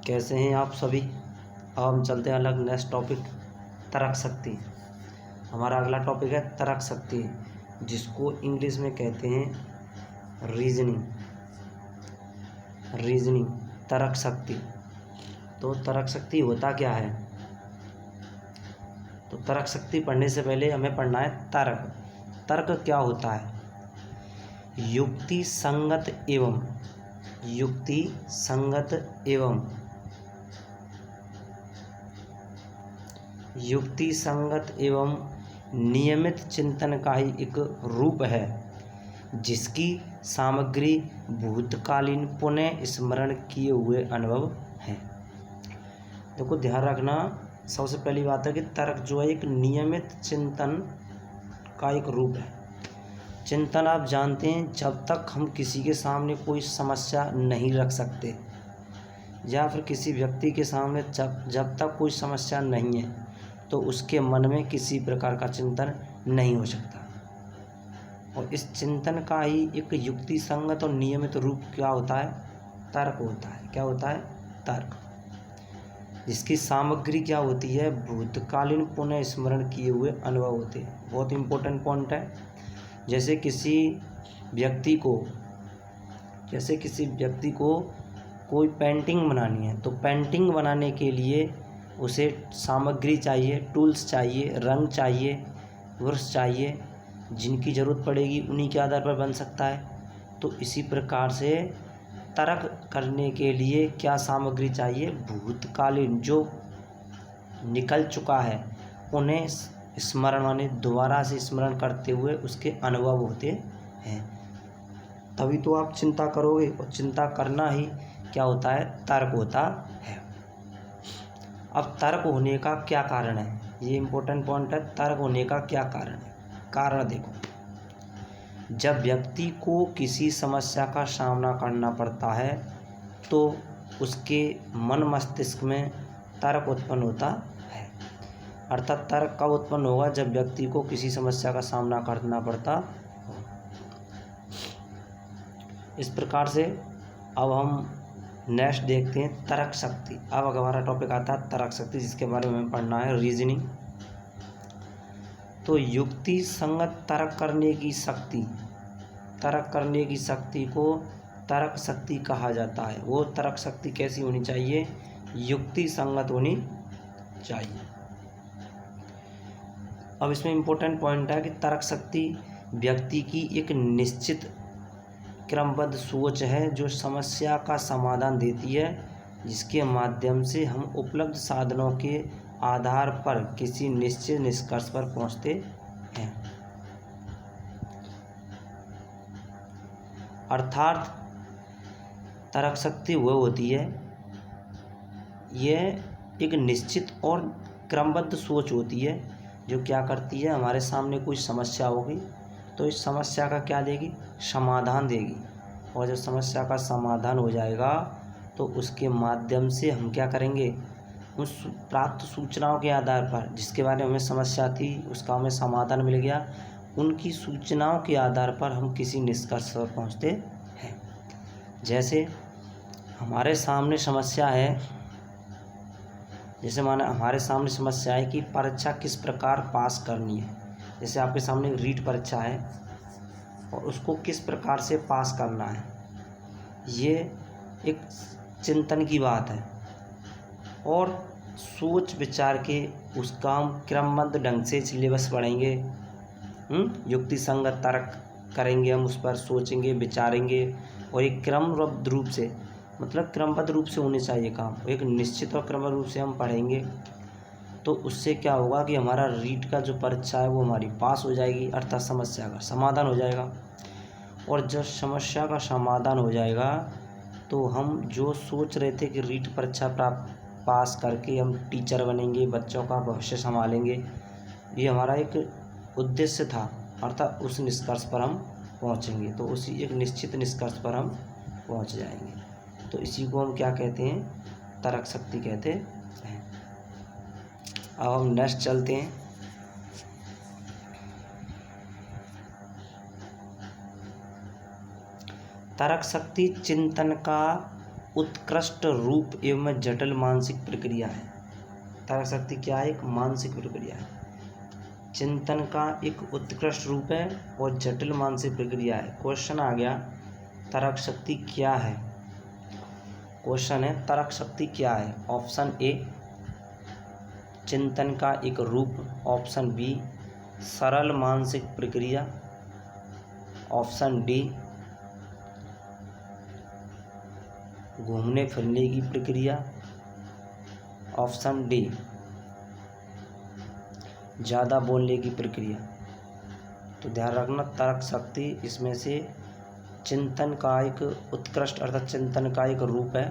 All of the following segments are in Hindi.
कैसे हैं आप सभी। अब हम चलते हैं अलग नेक्स्ट टॉपिक, तर्क शक्ति। हमारा अगला टॉपिक है तर्क शक्ति, जिसको इंग्लिश में कहते हैं रीजनिंग। तर्क शक्ति। तो तर्क शक्ति होता क्या है? तो तर्क शक्ति पढ़ने से पहले हमें पढ़ना है तर्क। तर्क क्या होता है? युक्ति संगत एवं नियमित चिंतन का ही एक रूप है, जिसकी सामग्री भूतकालीन पुनः स्मरण किए हुए अनुभव है। देखो ध्यान रखना, सबसे पहली बात है कि तर्क जो है एक नियमित चिंतन का एक रूप है। चिंतन आप जानते हैं, जब तक हम किसी के सामने कोई समस्या नहीं रख सकते या फिर किसी व्यक्ति के सामने जब तक कोई समस्या नहीं है तो उसके मन में किसी प्रकार का चिंतन नहीं हो सकता। और इस चिंतन का ही एक युक्ति संगत और नियमित रूप क्या होता है? तर्क होता है। क्या होता है? तर्क। जिसकी सामग्री क्या होती है? भूतकालीन पुनः स्मरण किए हुए अनुभव होते हैं। बहुत इंपॉर्टेंट पॉइंट है। जैसे किसी व्यक्ति को कोई पेंटिंग बनानी है, तो पेंटिंग बनाने के लिए उसे सामग्री चाहिए, टूल्स चाहिए, रंग चाहिए, ब्रश चाहिए, जिनकी ज़रूरत पड़ेगी उन्हीं के आधार पर बन सकता है। तो इसी प्रकार से तर्क करने के लिए क्या सामग्री चाहिए? भूतकालीन जो निकल चुका है उन्हें स्मरण माने दोबारा से स्मरण करते हुए उसके अनुभव होते हैं, तभी तो आप चिंता करोगे। और चिंता करना ही क्या होता है? तर्क होता है। अब तर्क होने का क्या कारण है? ये इंपॉर्टेंट पॉइंट है। तर्क होने का क्या कारण है? कारण देखो, जब व्यक्ति को किसी समस्या का सामना करना पड़ता है तो उसके मन मस्तिष्क में तर्क उत्पन्न होता है। अर्थात तर्क कब उत्पन्न होगा? जब व्यक्ति को किसी समस्या का सामना करना पड़ता हो। इस प्रकार से अब हम नेक्स्ट देखते हैं तर्क शक्ति। अब हमारा टॉपिक आता है तर्क शक्ति, जिसके बारे में पढ़ना है रीजनिंग। तो युक्ति संगत तर्क करने की शक्ति को तर्क शक्ति कहा जाता है। वो तर्क शक्ति कैसी होनी चाहिए? युक्ति संगत होनी चाहिए। अब इसमें इंपॉर्टेंट पॉइंट है कि तर्क शक्ति व्यक्ति की एक निश्चित क्रमबद्ध सोच है जो समस्या का समाधान देती है, जिसके माध्यम से हम उपलब्ध साधनों के आधार पर किसी निश्चित निष्कर्ष पर पहुंचते हैं। अर्थात तर्क शक्ति वह होती है, यह एक निश्चित और क्रमबद्ध सोच होती है जो क्या करती है? हमारे सामने कोई समस्या होगी तो इस समस्या का क्या देगी? समाधान देगी। और जब समस्या का समाधान हो जाएगा तो उसके माध्यम से हम क्या करेंगे? उस प्राप्त सूचनाओं के आधार पर, जिसके बारे में हमें समस्या थी उसका हमें समाधान मिल गया, उनकी सूचनाओं के आधार पर हम किसी निष्कर्ष पर पहुंचते हैं। जैसे हमारे सामने समस्या है, कि परीक्षा किस प्रकार पास करनी है। जैसे आपके सामने एक रीट परीक्षा है और उसको किस प्रकार से पास करना है, ये एक चिंतन की बात है। और सोच विचार के उसका हम क्रमबद्ध ढंग से सिलेबस पढ़ेंगे, युक्ति संगत तर्क करेंगे, हम उस पर सोचेंगे, विचारेंगे और एक क्रमबद्ध रूप से, मतलब क्रमबद्ध रूप से होने चाहिए काम, एक निश्चित और क्रमबद्ध रूप से हम पढ़ेंगे। तो उससे क्या होगा कि हमारा रीट का जो परीक्षा है वो हमारी पास हो जाएगी, अर्थात समस्या का समाधान हो जाएगा। और जब समस्या का समाधान हो जाएगा तो हम जो सोच रहे थे कि रीट परीक्षा पास करके हम टीचर बनेंगे, बच्चों का भविष्य संभालेंगे, ये हमारा एक उद्देश्य था, अर्थात उस निष्कर्ष पर हम पहुंचेंगे। तो उसी एक निश्चित निष्कर्ष पर हम पहुंच जाएंगे। तो इसी को हम क्या कहते हैं? तर्क शक्ति कहते हैं। अब हम नेक्स्ट चलते हैं। तर्क शक्ति चिंतन का उत्कृष्ट रूप एवं जटिल मानसिक प्रक्रिया है। तर्क शक्ति क्या है? एक मानसिक प्रक्रिया है, चिंतन का एक उत्कृष्ट रूप है और जटिल मानसिक प्रक्रिया है। क्वेश्चन आ गया तर्क शक्ति क्या है? क्वेश्चन है तर्क शक्ति क्या है? ऑप्शन ए चिंतन का एक रूप, ऑप्शन बी सरल मानसिक प्रक्रिया, ऑप्शन डी घूमने फिरने की प्रक्रिया, ऑप्शन डी ज़्यादा बोलने की प्रक्रिया। तो ध्यान रखना तर्क शक्ति इसमें से चिंतन का एक उत्कृष्ट अर्थात चिंतन का एक रूप है,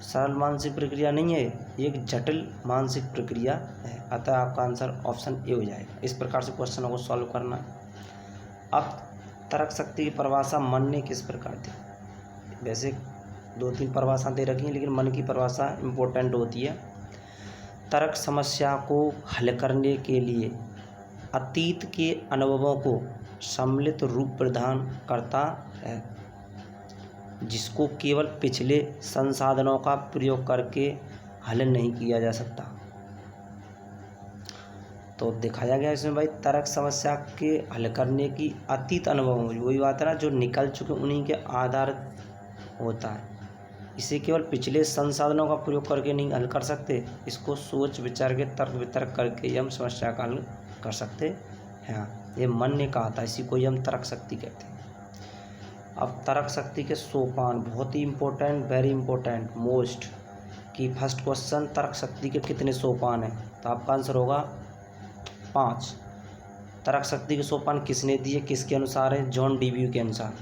सरल मानसिक प्रक्रिया नहीं है, एक जटिल मानसिक प्रक्रिया है। अतः आपका आंसर ऑप्शन ए हो जाएगा। इस प्रकार से क्वेश्चनों को सॉल्व करना। अब तर्क शक्ति की परिभाषा मन ने किस प्रकार दी? वैसे 2-3 परिभाषा दे रखी हैं, लेकिन मन की परिभाषा इम्पोर्टेंट होती है। तर्क समस्या को हल करने के लिए अतीत के अनुभवों को सम्मिलित रूप प्रदान करता है, जिसको केवल पिछले संसाधनों का प्रयोग करके हल नहीं किया जा सकता। तो दिखाया गया इसमें भाई तर्क समस्या के हल करने की अतीत अनुभव, वही बात है ना, जो निकल चुके उन्हीं के आधार होता है। इसे केवल पिछले संसाधनों का प्रयोग करके नहीं हल कर सकते, इसको सोच विचार के तर्क वितर्क करके ही हम समस्या का हल कर सकते हैं। ये मन ने कहा था, इसी को ही हम तर्क शक्ति कहते हैं। अब तर्क शक्ति के सोपान बहुत ही इम्पोर्टेंट, वेरी इम्पोर्टेंट, मोस्ट कि फर्स्ट क्वेश्चन तर्क शक्ति के कितने सोपान हैं? तो आपका आंसर होगा 5। तर्क शक्ति के सोपान किसने दिए, किसके अनुसार है? जॉन डीब्यू के अनुसार।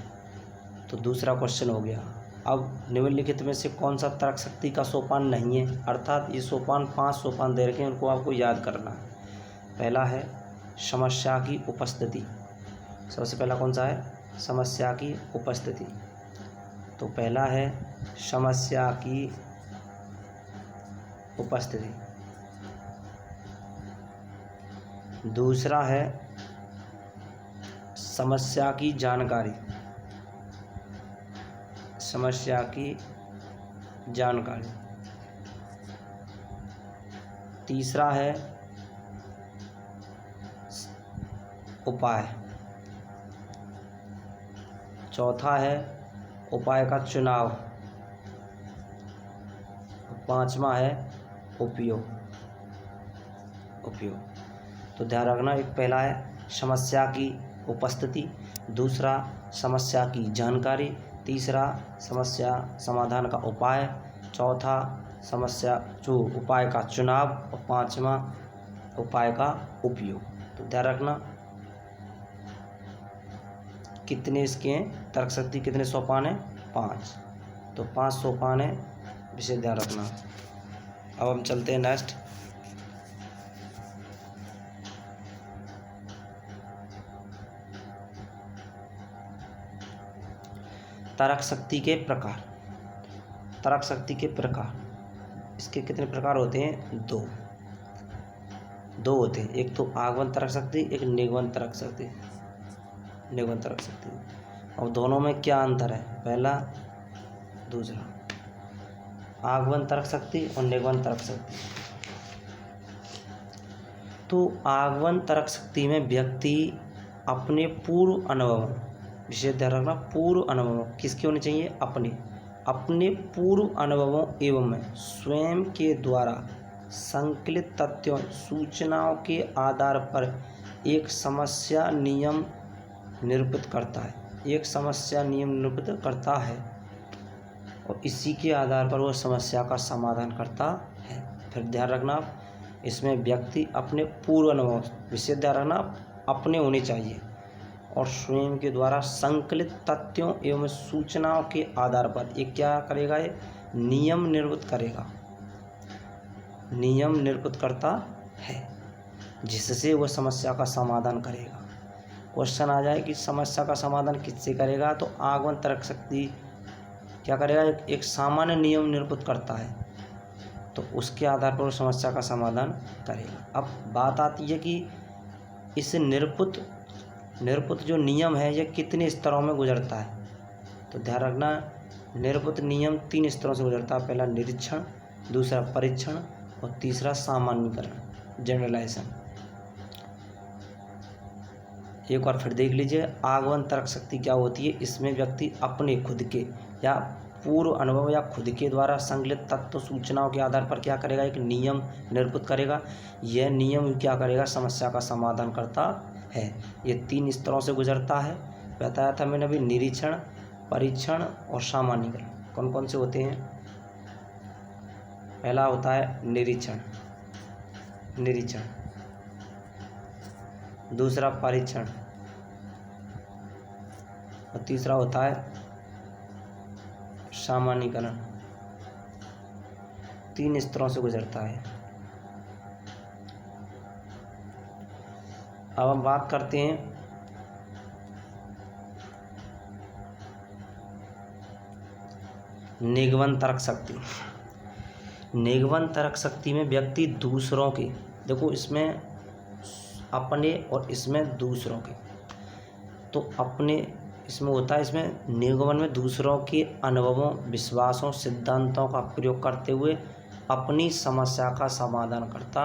तो दूसरा क्वेश्चन हो गया। अब निम्नलिखित में से कौन सा तर्क शक्ति का सोपान नहीं है? अर्थात ये सोपान 5 सोपान दे रखे हैं, उनको आपको याद करना है। पहला है समस्या की उपस्थिति। सबसे पहला कौन सा है? समस्या की उपस्थिति। तो पहला है समस्या की उपस्थिति। दूसरा है समस्या की जानकारी, समस्या की जानकारी। तीसरा है उपाय। चौथा है उपाय का चुनाव। 5वां है उपयोग। तो ध्यान रखना, एक पहला है समस्या की उपस्थिति, दूसरा समस्या की जानकारी, तीसरा समस्या समाधान का उपाय, चौथा समस्या जो उपाय का चुनाव और 5वां उपाय का उपयोग। तो ध्यान रखना कितने इसके हैं, तर्क शक्ति कितने सोपान हैं? 5। तो 5 सोपान है, विशेष ध्यान रखना। अब हम चलते हैं नेक्स्ट। तर्क शक्ति के प्रकार। तर्क शक्ति के प्रकार, इसके कितने प्रकार होते हैं? 2 होते हैं। एक तो आगमन तर्क शक्ति, एक निगमन तर्क शक्ति। निगमन तर्क शक्ति, और दोनों में क्या अंतर है? पहला दूसरा, आगमन तर्क शक्ति और निगमन तर्क शक्ति। तो आगमन तर्क शक्ति में व्यक्ति अपने पूर्व अनुभव, विशेष ध्यान रखना, पूर्व अनुभव किसके होने चाहिए? अपने पूर्व अनुभवों एवं स्वयं के द्वारा संकलित तथ्यों सूचनाओं के आधार पर एक समस्या नियम निरूपित करता है। एक समस्या नियम निरूपित करता है और इसी के आधार पर वह समस्या का समाधान करता है। फिर ध्यान रखना, इसमें व्यक्ति अपने पूर्व अनुभव, विशेष ध्यान रखना, अपने होने चाहिए और स्वयं के द्वारा संकलित तथ्यों एवं सूचनाओं के आधार पर एक क्या करेगा? ये नियम निरूपित करेगा, नियम निरूपित करता है, जिससे वह समस्या का समाधान करेगा। क्वेश्चन आ जाए कि समस्या का समाधान किससे करेगा? तो आगमन तर्क शक्ति क्या करेगा? एक सामान्य नियम निरूपित करता है, तो उसके आधार पर वो समस्या का समाधान करेगा। अब बात आती है कि इस निरूपित जो नियम है ये कितने स्तरों में गुजरता है? तो ध्यान रखना, निरपुत नियम 3 स्तरों से गुजरता है। पहला निरीक्षण, दूसरा परीक्षण और तीसरा सामान्यीकरण, जनरलाइजेशन। एक बार फिर देख लीजिए, आगमन तर्क शक्ति क्या होती है। इसमें व्यक्ति अपने खुद के या पूर्व अनुभव या खुद के द्वारा संकलित तत्व सूचनाओं के आधार पर क्या करेगा, एक नियम निरूपित करेगा। यह नियम क्या करेगा, समस्या का समाधान करता है। ये 3 स्तरों से गुजरता है, बताया था मैंने अभी। निरीक्षण, परीक्षण और सामान्यीकरण कौन कौन से होते हैं। पहला होता है निरीक्षण, दूसरा परीक्षण और तीसरा होता है सामान्यीकरण। 3 स्तरों से गुजरता है। अब हम बात करते हैं निगमन तर्क शक्ति। निगमन तर्क शक्ति में व्यक्ति दूसरों के, देखो इसमें अपने और इसमें दूसरों के, तो अपने इसमें होता है, इसमें निगमन में दूसरों के अनुभवों, विश्वासों, सिद्धांतों का प्रयोग करते हुए अपनी समस्या का समाधान करता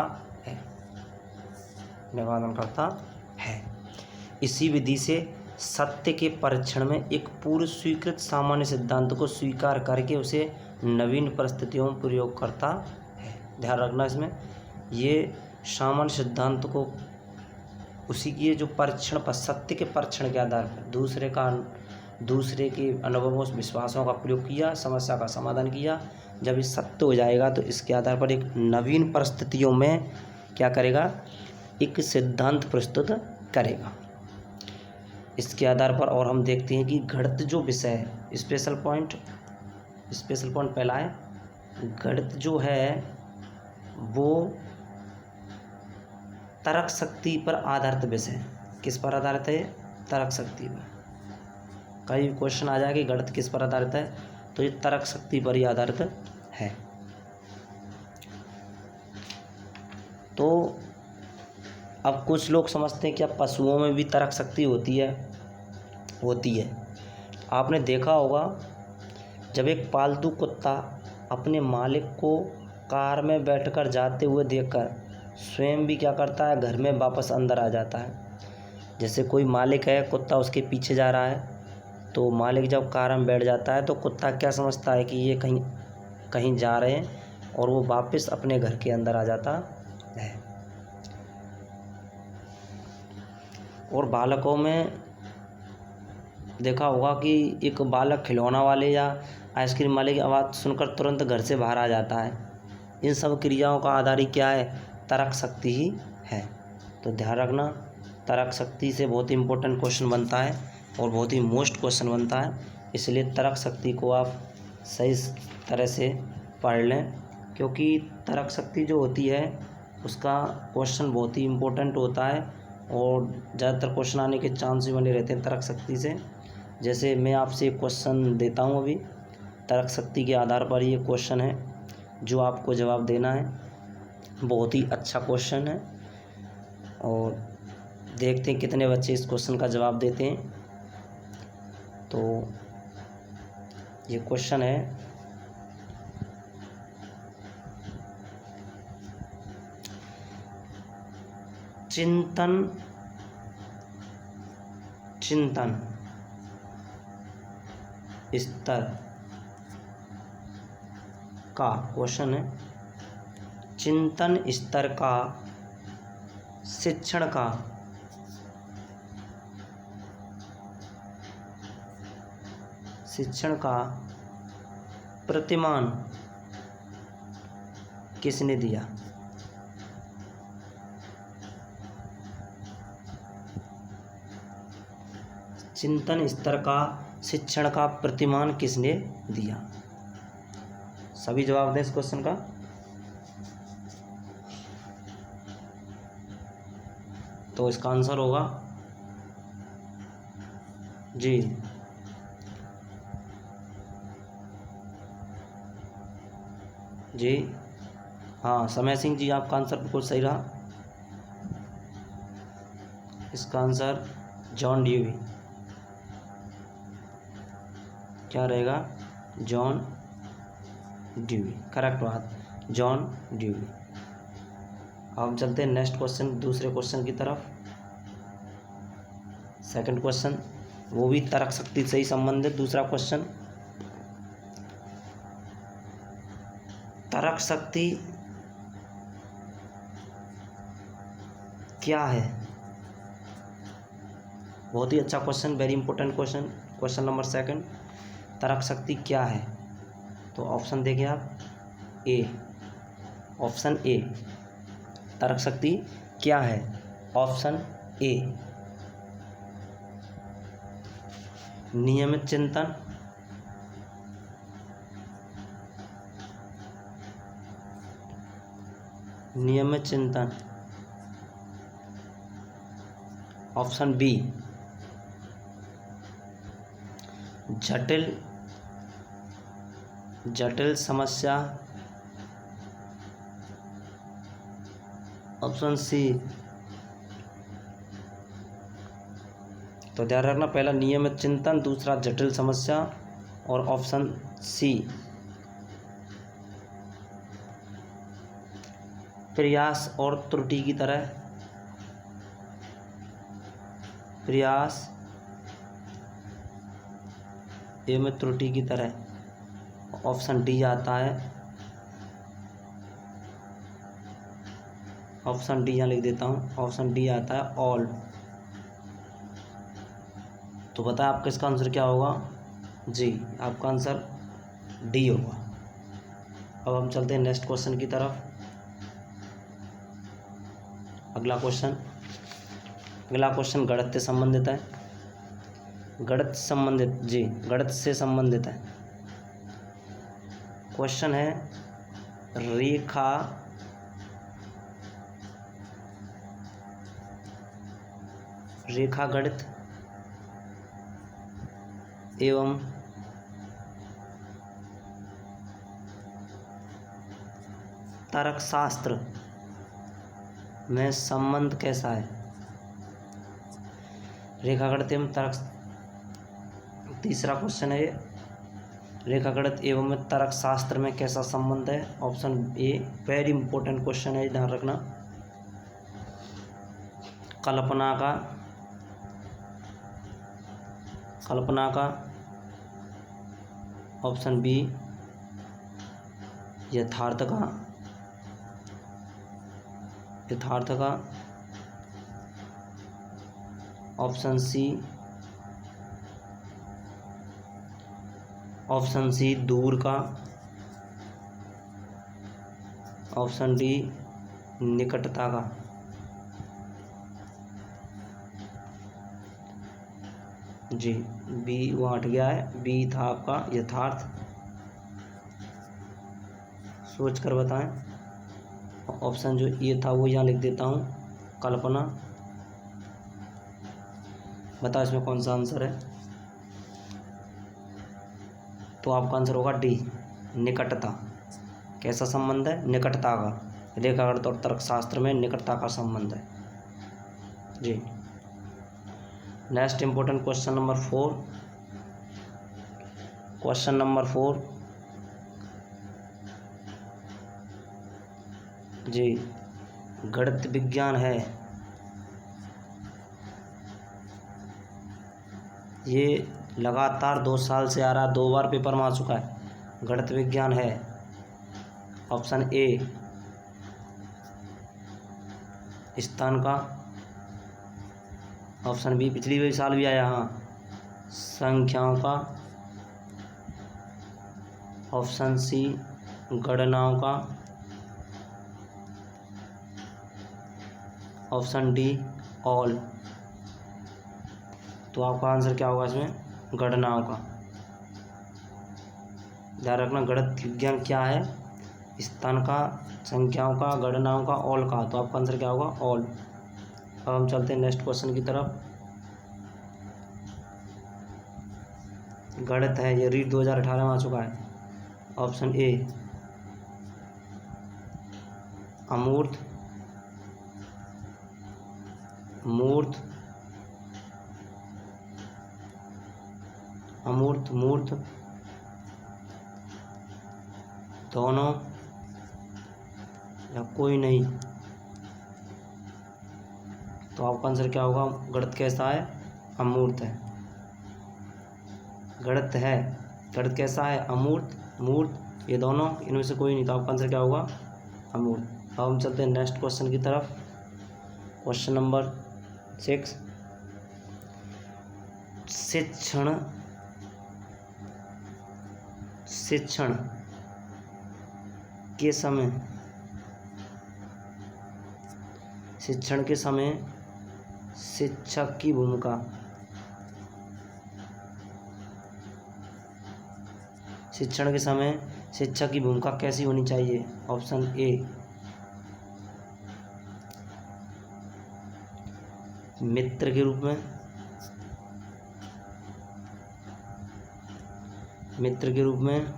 है, निवारण करता है। इसी विधि से सत्य के परीक्षण में एक पूर्व स्वीकृत सामान्य सिद्धांत को स्वीकार करके उसे नवीन परिस्थितियों में प्रयोग करता है। ध्यान रखना, इसमें ये सामान्य सिद्धांत को उसी की जो परीक्षण पर, सत्य के परीक्षण के आधार पर दूसरे के अनुभवों, विश्वासों का प्रयोग किया, समस्या का समाधान किया। जब ये सत्य हो जाएगा तो इसके आधार पर एक नवीन परिस्थितियों में क्या करेगा, एक सिद्धांत प्रस्तुत करेगा। इसके आधार पर और हम देखते हैं कि गणित जो विषय है, स्पेशल पॉइंट पहला है, गणित जो है वो तर्क शक्ति पर आधारित विषय है। किस पर आधारित है, तर्क शक्ति पर। कई क्वेश्चन आ जाएगा कि गणित किस पर आधारित है, तो ये तर्क शक्ति पर ही आधारित है। तो अब कुछ लोग समझते हैं कि अब पशुओं में भी तर्क शक्ति होती है। आपने देखा होगा, जब एक पालतू कुत्ता अपने मालिक को कार में बैठकर जाते हुए देखकर स्वयं भी क्या करता है, घर में वापस अंदर आ जाता है। जैसे कोई मालिक है, कुत्ता उसके पीछे जा रहा है, तो मालिक जब कार में बैठ जाता है तो कुत्ता क्या समझता है कि ये कहीं जा रहे हैं, और वो वापस अपने घर के अंदर आ जाता है। और बालकों में देखा होगा कि एक बालक खिलौना वाले या आइसक्रीम वाले की आवाज़ सुनकर तुरंत घर से बाहर आ जाता है। इन सब क्रियाओं का आधार ही क्या है, तर्क शक्ति ही है। तो ध्यान रखना, तर्क शक्ति से बहुत ही इम्पोर्टेंट क्वेश्चन बनता है और बहुत ही मोस्ट क्वेश्चन बनता है। इसलिए तर्क शक्ति को आप सही तरह से पढ़ लें, क्योंकि तर्क शक्ति जो होती है उसका क्वेश्चन बहुत ही इम्पोर्टेंट होता है और ज़्यादातर क्वेश्चन आने के चांस भी बने रहते हैं तर्क शक्ति से। जैसे मैं आपसे एक क्वेश्चन देता हूँ अभी, तर्क शक्ति के आधार पर ये क्वेश्चन है जो आपको जवाब देना है। बहुत ही अच्छा क्वेश्चन है और देखते हैं कितने बच्चे इस क्वेश्चन का जवाब देते हैं। तो ये क्वेश्चन है, चिंतन स्तर का, क्वेश्चन है चिंतन स्तर का शिक्षण का प्रतिमान किसने दिया। चिंतन स्तर का शिक्षण का प्रतिमान किसने दिया। सभी जवाब दें इस क्वेश्चन का। तो इसका आंसर होगा जी हाँ, समय सिंह जी, आपका आंसर बिल्कुल सही रहा। इसका आंसर जॉन ड्यूई क्या रहेगा, जॉन ड्यूई, करेक्ट बात, जॉन ड्यूई। अब हम चलते हैं नेक्स्ट क्वेश्चन, दूसरे क्वेश्चन की तरफ। सेकंड क्वेश्चन, वो भी तर्क शक्ति से ही संबंधित दूसरा क्वेश्चन। तर्क शक्ति क्या है? बहुत ही अच्छा question, very important question. Question number second, तर्क शक्ति क्या है? तो ऑप्शन देखिए आप, ए, ऑप्शन ए, तर्क शक्ति क्या है? ऑप्शन ए, नियमित चिंतन, नियमित चिंतन। ऑप्शन बी, जटिल जटिल समस्या। ऑप्शन सी, तो ध्यान रखना, पहला नियमित चिंतन, दूसरा जटिल समस्या, और ऑप्शन सी प्रयास और त्रुटि की तरह, प्रयास एवं त्रुटि की तरह। ऑप्शन डी आता है, ऑप्शन डी यहाँ लिख देता हूँ, ऑप्शन डी आता है ऑल। तो बताएं आपका इसका आंसर क्या होगा? जी, आपका आंसर डी होगा। अब हम चलते हैं नेक्स्ट क्वेश्चन की तरफ। अगला क्वेश्चन गणित से संबंधित है, गणित संबंधित, जी गणित से संबंधित है। क्वेश्चन है, रेखा गणित एवं तर्कशास्त्र में संबंध कैसा है? रेखागणित एवं तर्क, तीसरा क्वेश्चन है, रेखागणित एवं तर्कशास्त्र में कैसा संबंध है? Option A, very important question है, ध्यान रखना। कल्पना का, ऑप्शन बी यथार्थ का, ऑप्शन सी दूर का, ऑप्शन डी निकटता का। जी, बी वहाँ हट गया है, बी था आपका यथार्थ। सोच कर बताएं। ऑप्शन जो ये था वो यहाँ लिख देता हूँ, कल्पना। बताओ इसमें कौन सा आंसर है? तो आपका आंसर होगा डी, निकटता। कैसा संबंध है? निकटता का। रेखागणित और तर्कशास्त्र में निकटता का संबंध है। जी, next important question number 4। Question number 4, जी गणित विज्ञान है, ये लगातार 2 साल से आ रहा, 2 बार पेपर में आ चुका है। गणित विज्ञान है, ऑप्शन ए स्थान का, ऑप्शन बी पिछली साल भी आया, हाँ, संख्याओं का, ऑप्शन सी गणनाओं का, ऑप्शन डी ऑल। तो आपका आंसर क्या होगा इसमें? गणनाओं का। ध्यान रखना, गणित विज्ञान क्या है? स्थान का, संख्याओं का, गणनाओं का, ऑल का। तो आपका आंसर क्या होगा? ऑल। अब हम चलते हैं नेक्स्ट क्वेश्चन की तरफ। गणित है, ये रीट 2018 में आ चुका है। ऑप्शन ए अमूर्त, मूर्त, मूर्त, दोनों या कोई नहीं। तो आपका आंसर क्या होगा? गणित कैसा है? अमूर्त है। गणित है, गणित कैसा है? अमूर्त, मूर्त, ये दोनों, इनमें से कोई नहीं। तो आपका आंसर क्या होगा? अमूर्त। अब हम चलते हैं नेक्स्ट क्वेश्चन की तरफ। Question number 6। शिक्षण के समय, शिक्षण के समय शिक्षक की भूमिका, शिक्षण के समय शिक्षक की भूमिका कैसी होनी चाहिए? ऑप्शन ए, मित्र के रूप में, मित्र के रूप में,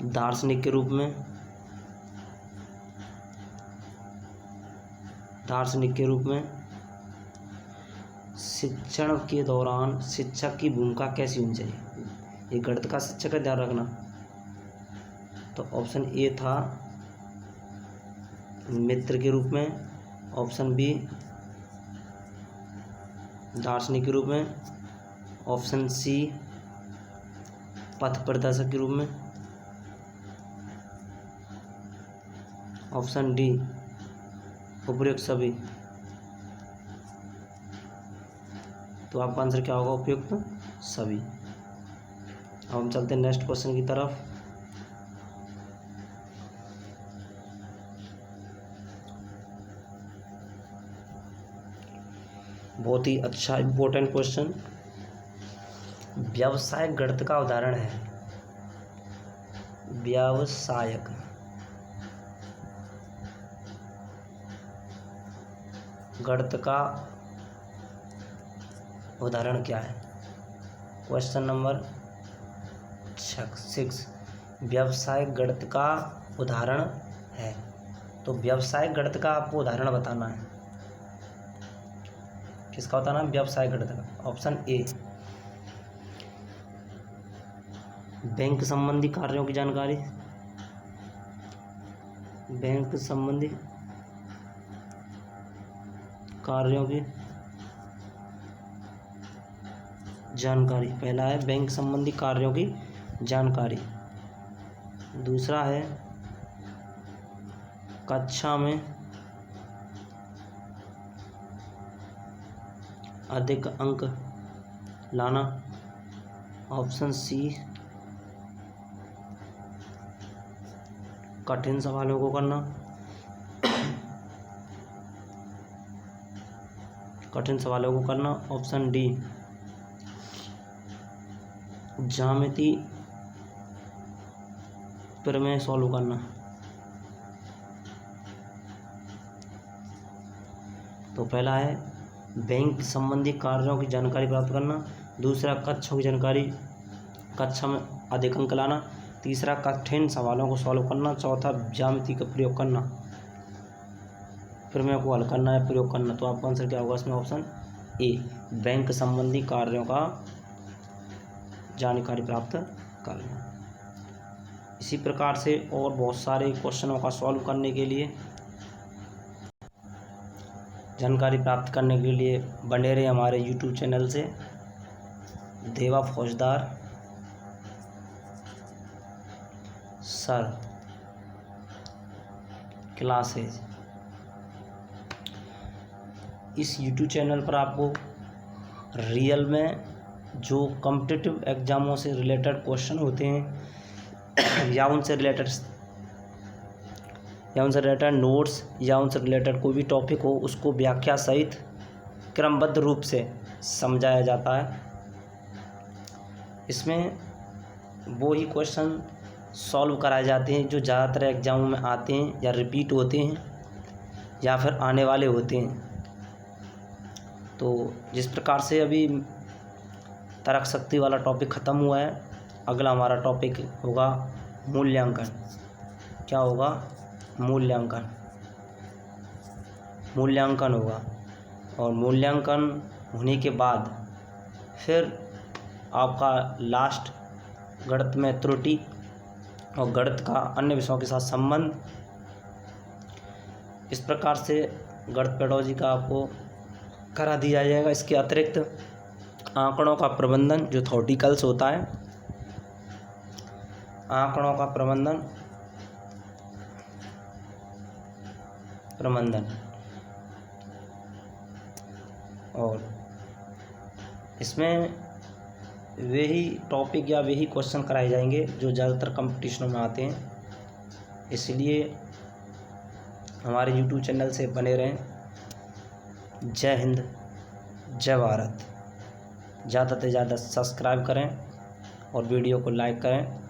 दार्शनिक के रूप में, दार्शनिक के रूप में। शिक्षण के दौरान शिक्षक की भूमिका कैसी होनी चाहिए? ये गणित का शिक्षक है, ध्यान रखना। तो ऑप्शन ए था मित्र के रूप में, ऑप्शन बी दार्शनिक के रूप में, ऑप्शन सी पथ प्रदर्शक के रूप में, ऑप्शन डी उपयुक्त सभी। तो आपका आंसर क्या होगा? उपयुक्त सभी। अब हम चलते हैं नेक्स्ट क्वेश्चन की तरफ। बहुत ही अच्छा इम्पोर्टेंट क्वेश्चन। व्यावसायिक गणित का उदाहरण है। व्यावसायिक गणित का उदाहरण क्या है? Question number 6। व्यावसायिक गणित का उदाहरण है। तो व्यावसायिक गणित का आपको उदाहरण बताना है। किसका बताना है? व्यावसायिक गणित का। ऑप्शन ए, बैंक संबंधी कार्यों की जानकारी, बैंक संबंधी कार्यों की जानकारी। पहला है बैंक संबंधी कार्यों की जानकारी। दूसरा है कक्षा में अधिक अंक लाना। ऑप्शन सी कठिन सवालों को करना, कठिन सवालों को करना। ऑप्शन डी ज्यामिति प्रमेय सॉल्व करना। तो पहला है बैंक संबंधी कार्यों की जानकारी प्राप्त करना, दूसरा कक्षाओं की जानकारी, कक्षा में अधिक अंक लाना, तीसरा कठिन सवालों को सॉल्व करना, चौथा ज्यामिति का प्रयोग करना, प्रमेय को हल करना या प्रयोग करना। तो आपका आंसर क्या होगा इसमें? ऑप्शन ए, बैंक संबंधी कार्यों का जानकारी प्राप्त करना। इसी प्रकार से और बहुत सारे क्वेश्चनों का सॉल्व करने के लिए, जानकारी प्राप्त करने के लिए बने रहे हमारे यूट्यूब चैनल से, देवा फौजदार सर क्लासेज। इस यूट्यूब चैनल पर आपको रियल में जो कॉम्पिटिटिव एग्ज़ामों से रिलेटेड क्वेश्चन होते हैं या उनसे रिलेटेड नोट्स या उनसे रिलेटेड कोई भी टॉपिक हो, उसको व्याख्या सहित क्रमबद्ध रूप से समझाया जाता है। इसमें वो ही क्वेश्चन सॉल्व कराए जाते हैं जो ज़्यादातर एग्ज़ामों में आते हैं या रिपीट होते हैं या फिर आने वाले होते हैं। तो जिस प्रकार से अभी तर्क शक्ति वाला टॉपिक ख़त्म हुआ है, अगला हमारा टॉपिक होगा मूल्यांकन। क्या होगा? मूल्यांकन। मूल्यांकन होगा। और मूल्यांकन होने के बाद फिर आपका लास्ट गणित में त्रुटि और गणित का अन्य विषयों के साथ संबंध। इस प्रकार से गणित पेडोलॉजी का आपको करा दिया जाएगा। इसके अतिरिक्त आंकड़ों का प्रबंधन जो थॉर्टिकल्स होता है, आंकड़ों का प्रबंधन और इसमें वही टॉपिक या वही क्वेश्चन कराए जाएंगे जो ज़्यादातर कंपटीशनों में आते हैं। इसलिए हमारे YouTube चैनल से बने रहें। जय हिंद, जय भारत। ज़्यादा से ज़्यादा सब्सक्राइब करें और वीडियो को लाइक करें।